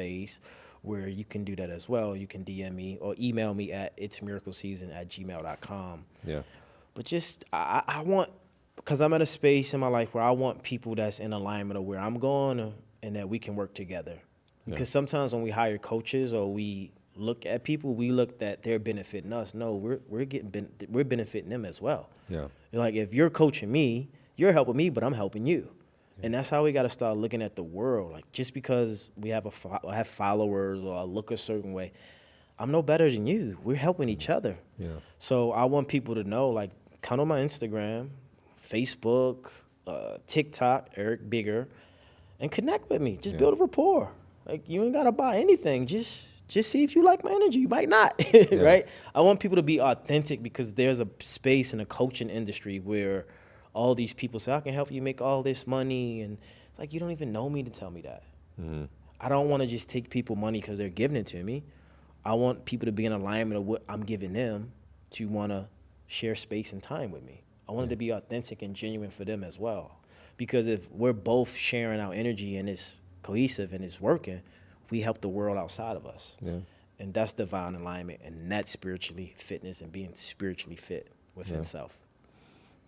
where you can do that as well. You can DM me or email me at itsmiracleseason@gmail.com. Yeah. But just, I want, because I'm at a space in my life where I want people that's in alignment of where I'm going and that we can work together. Because sometimes when we hire coaches or we look at people, we look that they're benefiting us. No, we're benefiting them as well. Yeah. Like if you're coaching me, you're helping me, but I'm helping you. And that's how we got to start looking at the world. Like just because we have have followers or I look a certain way, I'm no better than you. We're helping each other. Yeah. So I want people to know, like, come on my Instagram, Facebook, TikTok, Eric Bigger, and connect with me. Just build a rapport. Like you ain't gotta buy anything. Just see if you like my energy. You might not, right? I want people to be authentic because there's a space in the coaching industry where all these people say, I can help you make all this money. And it's like, you don't even know me to tell me that. I don't want to just take people money because they're giving it to me. I want people to be in alignment of what I'm giving them to want to share space and time with me. I want it to be authentic and genuine for them as well. Because if we're both sharing our energy and it's cohesive and it's working, we help the world outside of us. Yeah. And that's divine alignment, and that's spiritually fitness and being spiritually fit within self.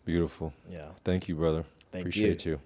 Beautiful. Yeah. Thank you, brother. Thank Appreciate you. you.